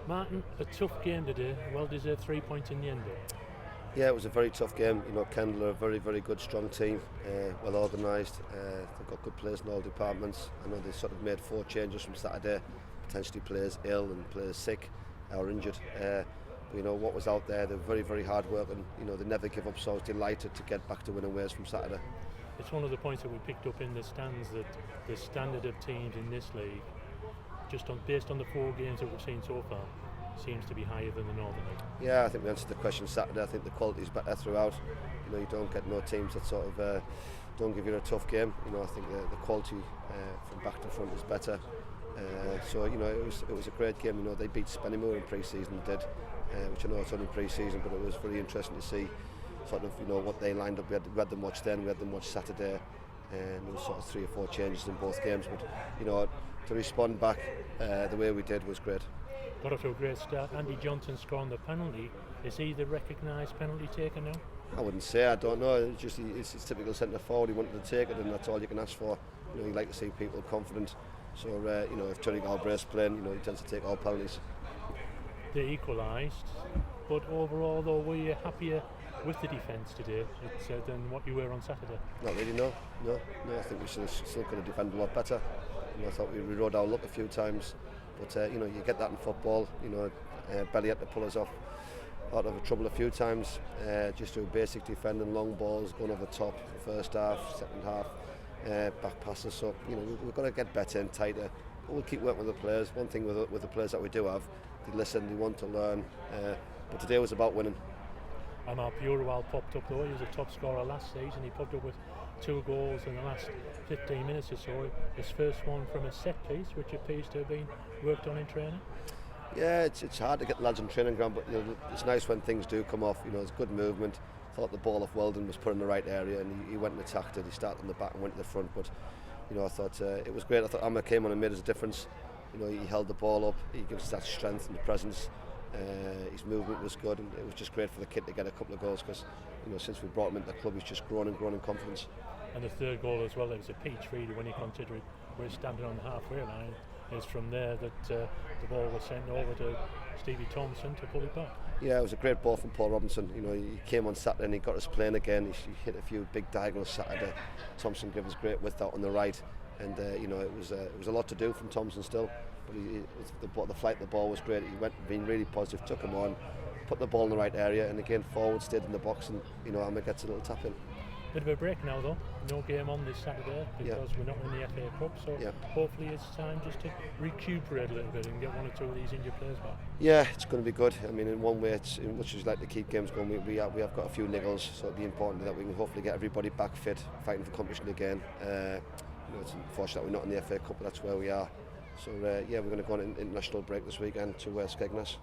Martin, a tough game today, well-deserved 3 points in the end. Yeah, it was a very tough game. You know, Kendal are a very, very good, strong team, well organised. They've got good players in all departments. I know they sort of made 4 changes from Saturday, potentially players ill and players sick or injured. But you know, what was out there, they're very, very hard working. You know, they never give up, so I was delighted to get back to winning ways from Saturday. It's one of the points that we picked up in the stands, that the standard of teams in this league, based on the 4 games that we've seen so far, seems to be higher than the Northern League. Yeah, I think we answered the question Saturday. I think the quality is better throughout. You know, you don't get no teams that sort of don't give you a tough game. You know, I think the quality from back to front is better. So you know, it was a great game. You know, they beat Spennymoor in pre-season, did, which I know it's only pre-season, but it was very interesting to see sort of, you know, what they lined up. We had them watch then, we had them watch Saturday, and there was sort of 3 or 4 changes in both games. But you know, to respond back the way we did was great. Got off to a great start. Andy Johnson scoring the penalty. Is he the recognised penalty taker now? I wouldn't say. I don't know. It's just it's typical centre forward. He wanted to take it, and that's all you can ask for. You know, you like to see people confident. So you know, if Johnny Galbraith's playing, you know, he tends to take all penalties. They equalised, but overall, though, were you happier with the defence today than what you were on Saturday? Not really. No. I think we still could have defended a lot better. You know, I thought we rode our luck a few times. But you know, you get that in football. You know, Belly had to pull us off out of trouble a few times, just through basic defending, long balls, going over the top, first half, second half, back passes. So you know, we've got to get better and tighter. But we'll keep working with the players. One thing with the players that we do have, they listen, they want to learn. But today was about winning. Amar Purawal popped up though. He was a top scorer last season. He popped up with 2 goals in the last 15 minutes or so. His first one from a set piece, which appears to have been worked on in training. Yeah, it's hard to get the lads on training ground, but you know, it's nice when things do come off. You know, it's good movement. Thought the ball off Weldon was put in the right area, and he went and attacked it. He started on the back and went to the front, but you know, I thought it was great. I thought Amar came on and made us a difference. You know, he held the ball up. He gives us that strength and presence. His movement was good, and it was just great for the kid to get a couple of goals, because you know, since we brought him into the club, he's just grown in confidence. And the third goal as well, it was a peach really when you consider it. We're standing on the halfway line. It's from there that the ball was sent over to Stevie Thompson to pull it back. Yeah, it was a great ball from Paul Robinson. You know, he came on Saturday and he got us playing again. He hit a few big diagonals Saturday. Thompson gave us great width out on the right, and you know, it was a lot to do from Thompson still. But the flight of the ball was great. He went being really positive, took him on, put the ball in the right area, and again forward stayed in the box, and you know, Amar gets a little tap in. Bit of a break now though, no game on this Saturday because we're not in the FA Cup, so hopefully it's time just to recuperate a little bit and get 1 or 2 of these injured players back. Yeah, it's going to be good. I mean, in one way, it's in much as like to keep games going, we have got a few niggles, so it'll be important that we can hopefully get everybody back fit, fighting for competition again. You know, it's unfortunate we're not in the FA Cup, but that's where we are. So yeah, we're going to go on an international break this weekend to Skegness.